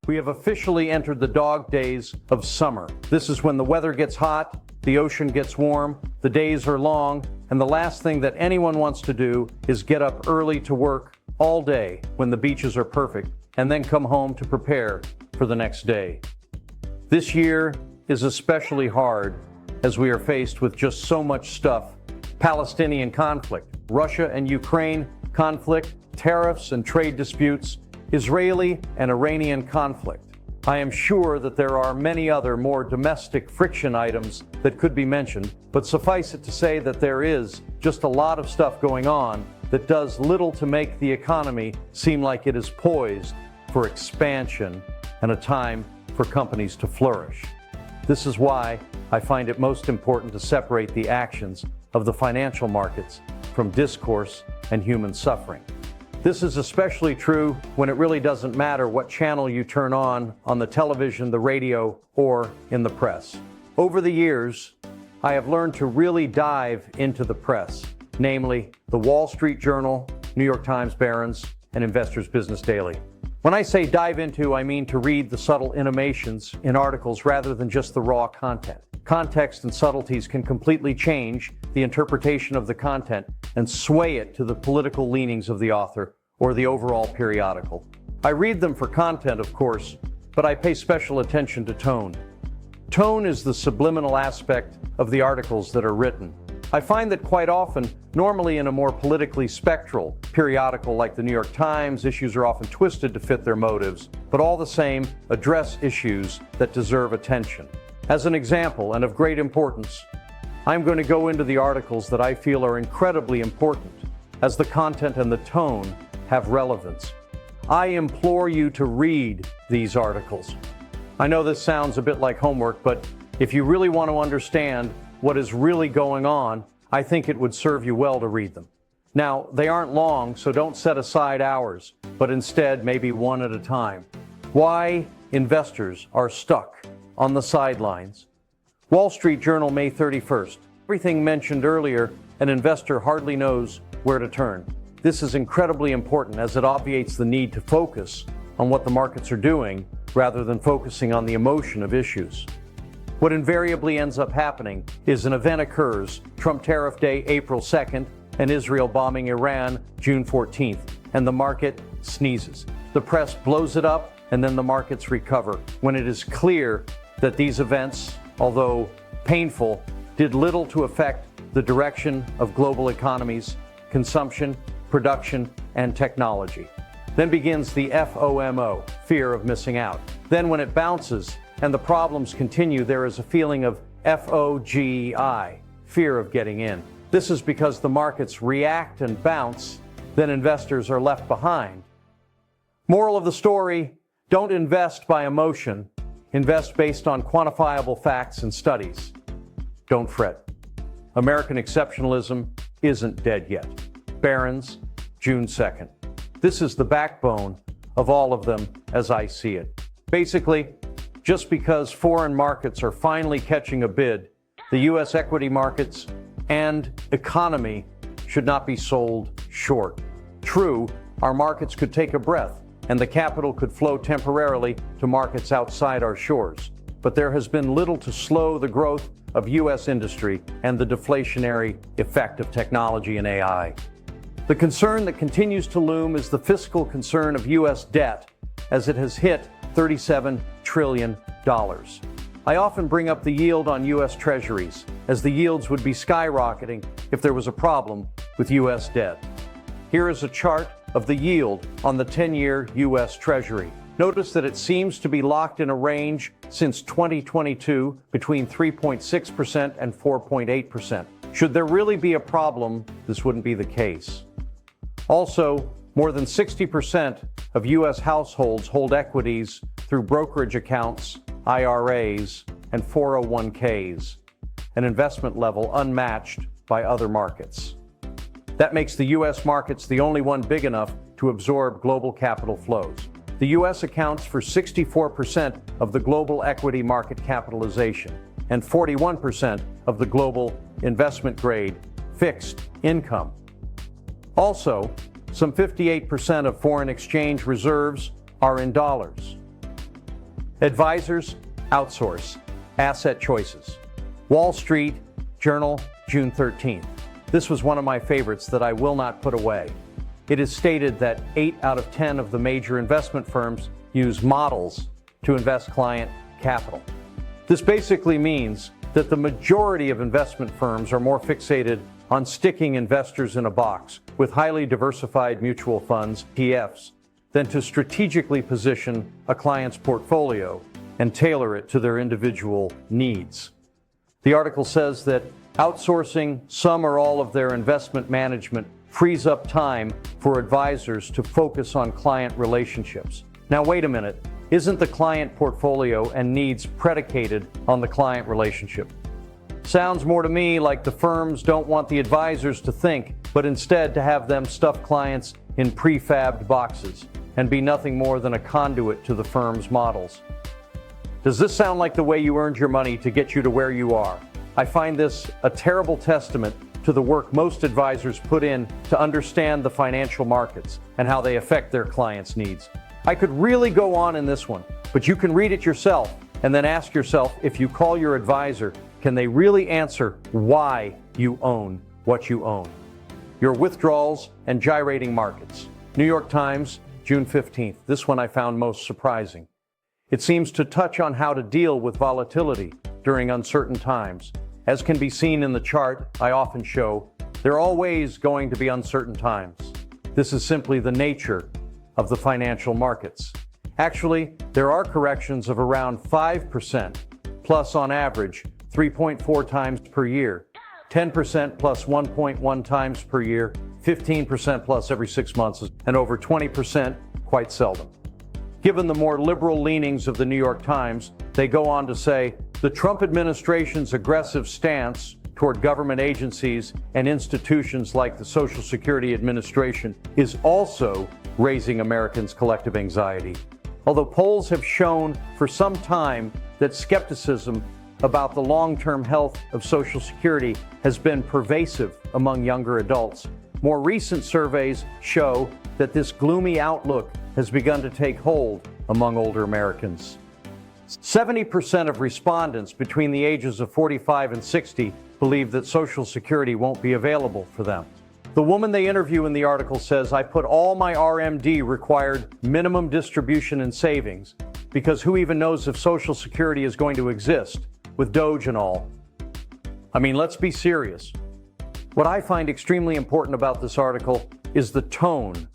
We have officially entered the dog days of summer. This is when the weather gets hot, the ocean gets warm, the days are long, and the last thing that anyone wants to do is get up early to work all day when the beaches are perfect, and then come home to prepare for the next day. This year is especially hard as we are faced with just so much stuff. Palestinian conflict, Russia and Ukraine conflict, tariffs and trade disputes, Israeli and Iranian conflict. I am sure that there are many other more domestic friction items that could be mentioned, but suffice it to say that there is just a lot of stuff going on that does little to make the economy seem like it is poised for expansion and a time for companies to flourish. This is why I find it most important to separate the actions of the financial markets from discourse and human suffering. This is especially true when it really doesn't matter what channel you turn on the television, the radio, or in the press. Over the years, I have learned to really dive into the press, namely the Wall Street Journal, New York Times Barron's, and Investor's Business Daily. When I say dive into, I mean to read the subtle intimations in articles rather than just the raw content. Context and subtleties can completely change the interpretation of the content and sway it to the political leanings of the author or the overall periodical. I read them for content, of course, but I pay special attention to tone. Tone is the subliminal aspect of the articles that are written. I find that quite often, normally in a more politically spectral periodical like the New York Times, issues are often twisted to fit their motives, but all the same address issues that deserve attention. As an example, and of great importance, I'm going to go into the articles that I feel are incredibly important, as the content and the tone have relevance. I implore you to read these articles. I know this sounds a bit like homework, but if you really want to understand what is really going on, I think it would serve you well to read them. Now, they aren't long, so don't set aside hours, but instead maybe one at a time. Why investors are stuck on the sidelines. Wall Street Journal, May 31st. Everything mentioned earlier, an investor hardly knows where to turn. This is incredibly important as it obviates the need to focus on what the markets are doing rather than focusing on the emotion of issues. What invariably ends up happening is an event occurs, Trump tariff day, April 2nd, and Israel bombing Iran, June 14th, and the market sneezes. The press blows it up, and then the markets recover when it is clear that these events, although painful, did little to affect the direction of global economies, consumption, production, and technology. Then begins the FOMO, fear of missing out. Then when it bounces and the problems continue, there is a feeling of FOGI, fear of getting in. This is because the markets react and bounce, then investors are left behind. Moral of the story, don't invest by emotion. Invest based on quantifiable facts and studies. Don't fret. American exceptionalism isn't dead yet. Barron's, June 2nd. This is the backbone of all of them as I see it. Basically, just because foreign markets are finally catching a bid, the U.S. equity markets and economy should not be sold short. True, our markets could take a breath, and the capital could flow temporarily to markets outside our shores. But there has been little to slow the growth of U.S. industry and the deflationary effect of technology and AI. The concern that continues to loom is the fiscal concern of U.S. debt, as it has hit $37 trillion. I often bring up the yield on U.S. treasuries, as the yields would be skyrocketing if there was a problem with U.S. debt. Here is a chart of the yield on the 10-year U.S. Treasury. Notice that it seems to be locked in a range since 2022 between 3.6% and 4.8%. Should there really be a problem, this wouldn't be the case. Also, more than 60% of U.S. households hold equities through brokerage accounts, IRAs, and 401ks, an investment level unmatched by other markets. That makes the U.S. markets the only one big enough to absorb global capital flows. The U.S. accounts for 64% of the global equity market capitalization and 41% of the global investment-grade fixed income. Also, some 58% of foreign exchange reserves are in dollars. Advisors, outsource. Asset choices. Wall Street Journal, June 13th. This was one of my favorites that I will not put away. It is stated that 8 out of 10 of the major investment firms use models to invest client capital. This basically means that the majority of investment firms are more fixated on sticking investors in a box with highly diversified mutual funds, ETFs, than to strategically position a client's portfolio and tailor it to their individual needs. The article says that outsourcing some or all of their investment management frees up time for advisors to focus on client relationships. Now, wait a minute. Isn't the client portfolio and needs predicated on the client relationship? Sounds more to me like the firms don't want the advisors to think, but instead to have them stuff clients in prefabbed boxes and be nothing more than a conduit to the firm's models. Does this sound like the way you earned your money to get you to where you are? I find this a terrible testament to the work most advisors put in to understand the financial markets and how they affect their clients' needs. I could really go on in this one, but you can read it yourself and then ask yourself, if you call your advisor, can they really answer why you own what you own? Your withdrawals and gyrating markets. New York Times, June 15th. This one I found most surprising. It seems to touch on how to deal with volatility during uncertain times. As can be seen in the chart I often show, there are always going to be uncertain times. This is simply the nature of the financial markets. Actually, there are corrections of around 5%, plus on average 3.4 times per year, 10% plus 1.1 times per year, 15% plus every 6 months, and over 20% quite seldom. Given the more liberal leanings of the New York Times, they go on to say, the Trump administration's aggressive stance toward government agencies and institutions like the Social Security Administration is also raising Americans' collective anxiety. Although polls have shown for some time that skepticism about the long-term health of Social Security has been pervasive among younger adults, more recent surveys show that this gloomy outlook has begun to take hold among older Americans. 70% of respondents between the ages of 45 and 60 believe that Social Security won't be available for them. The woman they interview in the article says, I put all my RMD required minimum distribution in savings because who even knows if Social Security is going to exist with Doge and all. I mean, let's be serious. What I find extremely important about this article is the tone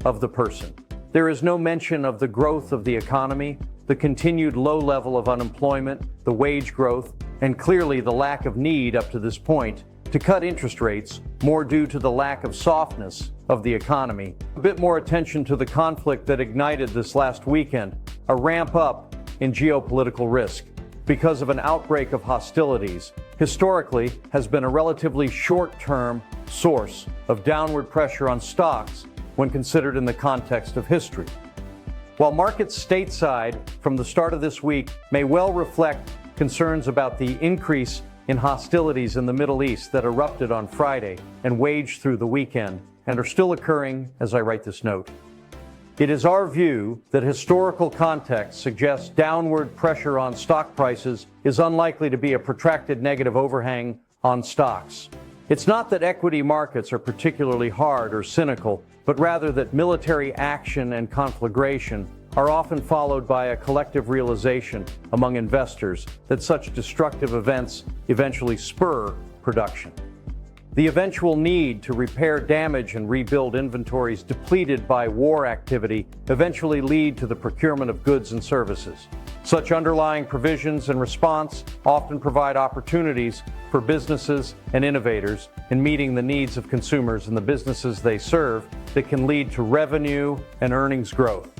of the person. There is no mention of the growth of the economy, the continued low level of unemployment, the wage growth, and clearly the lack of need up to this point to cut interest rates, more due to the lack of softness of the economy. A bit more attention to the conflict that ignited this last weekend, a ramp up in geopolitical risk because of an outbreak of hostilities, historically has been a relatively short-term source of downward pressure on stocks when considered in the context of history. While markets stateside from the start of this week may well reflect concerns about the increase in hostilities in the Middle East that erupted on Friday and waged through the weekend and are still occurring as I write this note, it is our view that historical context suggests downward pressure on stock prices is unlikely to be a protracted negative overhang on stocks. It's not that equity markets are particularly hard or cynical, but rather that military action and conflagration are often followed by a collective realization among investors that such destructive events eventually spur production. The eventual need to repair damage and rebuild inventories depleted by war activity eventually lead to the procurement of goods and services. Such underlying provisions and response often provide opportunities for businesses and innovators in meeting the needs of consumers and the businesses they serve that can lead to revenue and earnings growth.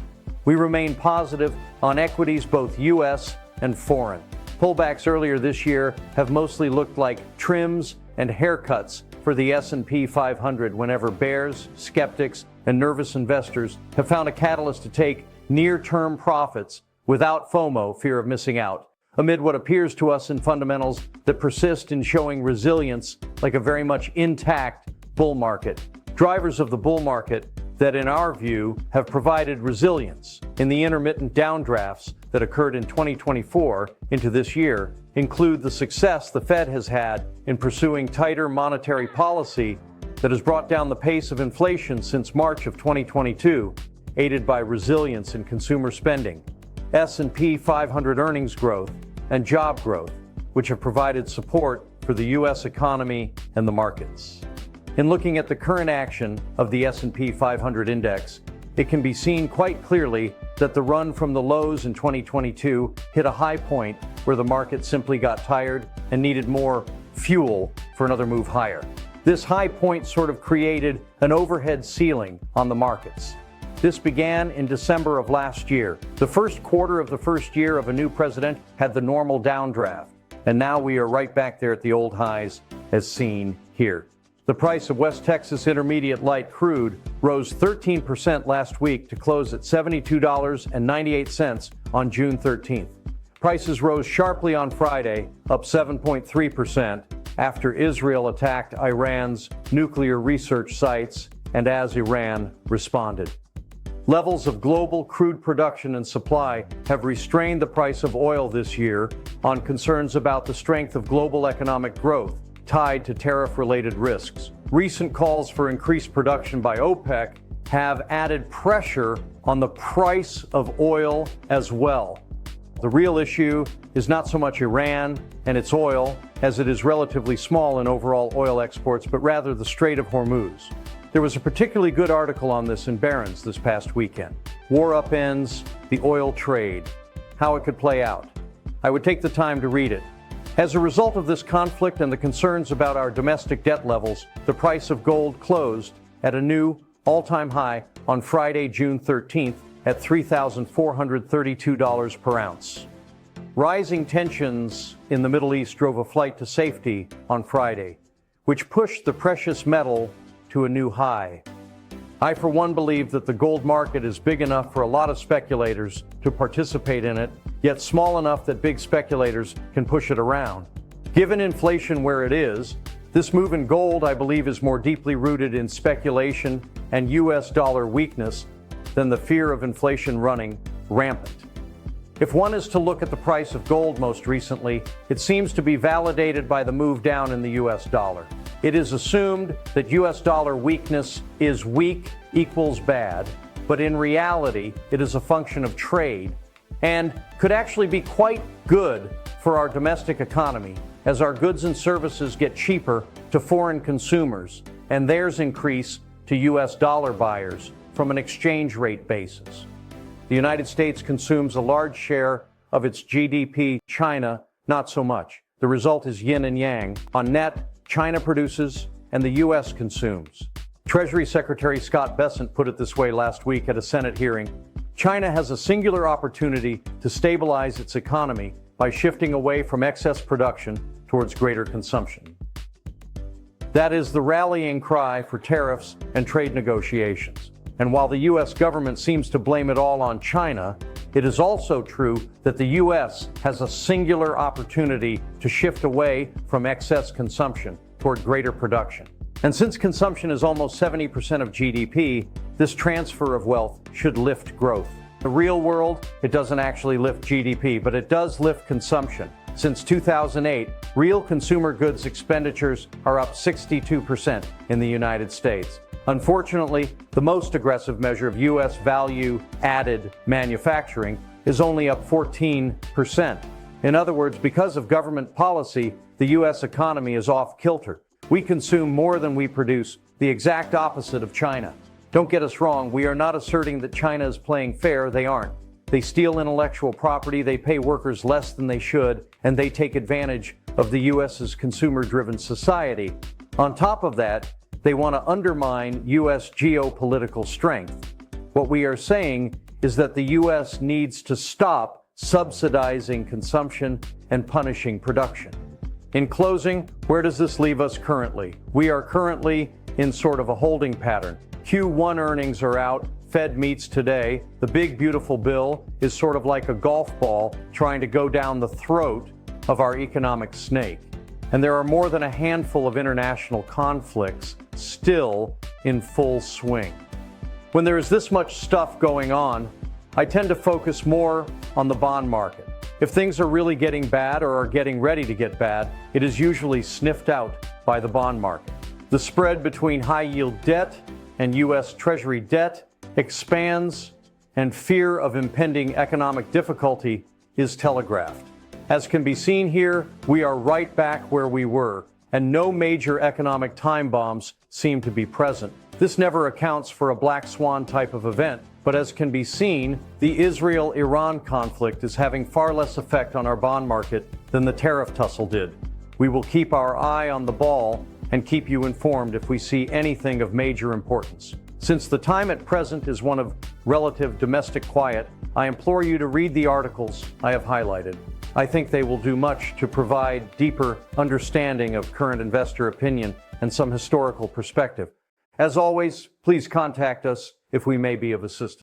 We remain positive on equities both U.S. and foreign. Pullbacks earlier this year have mostly looked like trims and haircuts for the S&P 500 whenever bears, skeptics, and nervous investors have found a catalyst to take near-term profits without FOMO, fear of missing out, amid what appears to us in fundamentals that persist in showing resilience like a very much intact bull market. Drivers of the bull market that, in our view, have provided resilience in the intermittent downdrafts that occurred in 2024 into this year include the success the Fed has had in pursuing tighter monetary policy that has brought down the pace of inflation since March of 2022, aided by resilience in consumer spending, S&P 500 earnings growth, and job growth, which have provided support for the U.S. economy and the markets. In looking at the current action of the S&P 500 index, it can be seen quite clearly that the run from the lows in 2022 hit a high point where the market simply got tired and needed more fuel for another move higher. This high point sort of created an overhead ceiling on the markets. This began in December of last year. The first quarter of the first year of a new president had the normal downdraft, and now we are right back there at the old highs as seen here. The price of West Texas Intermediate Light crude rose 13% last week to close at $72.98 on June 13th. Prices rose sharply on Friday, up 7.3%, after Israel attacked Iran's nuclear research sites and as Iran responded. Levels of global crude production and supply have restrained the price of oil this year on concerns about the strength of global economic growth tied to tariff-related risks. Recent calls for increased production by OPEC have added pressure on the price of oil as well. The real issue is not so much Iran and its oil, as it is relatively small in overall oil exports, but rather the Strait of Hormuz. There was a particularly good article on this in Barron's this past weekend. War upends the oil trade, how it could play out. I would take the time to read it. As a result of this conflict and the concerns about our domestic debt levels, the price of gold closed at a new all-time high on Friday, June 13th at $3,432 per ounce. Rising tensions in the Middle East drove a flight to safety on Friday, which pushed the precious metal to a new high. I, for one, believe that the gold market is big enough for a lot of speculators to participate in it, yet small enough that big speculators can push it around. Given inflation where it is, this move in gold, I believe, is more deeply rooted in speculation and U.S. dollar weakness than the fear of inflation running rampant. If one is to look at the price of gold most recently, it seems to be validated by the move down in the U.S. dollar. It is assumed that U.S. dollar weakness is weak equals bad, but in reality, it is a function of trade and could actually be quite good for our domestic economy as our goods and services get cheaper to foreign consumers and theirs increase to U.S. dollar buyers from an exchange rate basis. The United States consumes a large share of its GDP. China, not so much. The result is yin and yang. On net, China produces and the U.S. consumes. Treasury Secretary Scott Bessent put it this way last week at a Senate hearing. China has a singular opportunity to stabilize its economy by shifting away from excess production towards greater consumption. That is the rallying cry for tariffs and trade negotiations. And while the U.S. government seems to blame it all on China, it is also true that the U.S. has a singular opportunity to shift away from excess consumption toward greater production. And since consumption is almost 70% of GDP, this transfer of wealth should lift growth. In the real world, it doesn't actually lift GDP, but it does lift consumption. Since 2008, real consumer goods expenditures are up 62% in the United States. Unfortunately, the most aggressive measure of U.S. value-added manufacturing is only up 14%. In other words, because of government policy, the U.S. economy is off kilter. We consume more than we produce, the exact opposite of China. Don't get us wrong, we are not asserting that China is playing fair. They aren't. They steal intellectual property, they pay workers less than they should, and they take advantage of the U.S.'s consumer-driven society. On top of that, they want to undermine U.S. geopolitical strength. What we are saying is that the U.S. needs to stop subsidizing consumption and punishing production. In closing, where does this leave us currently? We are currently in sort of a holding pattern. Q1 earnings are out. Fed meets today. The big beautiful bill is sort of like a golf ball trying to go down the throat of our economic snake. And there are more than a handful of international conflicts still in full swing. When there is this much stuff going on, I tend to focus more on the bond market. If things are really getting bad or are getting ready to get bad, it is usually sniffed out by the bond market. The spread between high-yield debt and U.S. Treasury debt expands, and fear of impending economic difficulty is telegraphed. As can be seen here, we are right back where we were, and no major economic time bombs seem to be present. This never accounts for a black swan type of event, but as can be seen, the Israel-Iran conflict is having far less effect on our bond market than the tariff tussle did. We will keep our eye on the ball and keep you informed if we see anything of major importance. Since the time at present is one of relative domestic quiet, I implore you to read the articles I have highlighted. I think they will do much to provide deeper understanding of current investor opinion and some historical perspective. As always, please contact us if we may be of assistance.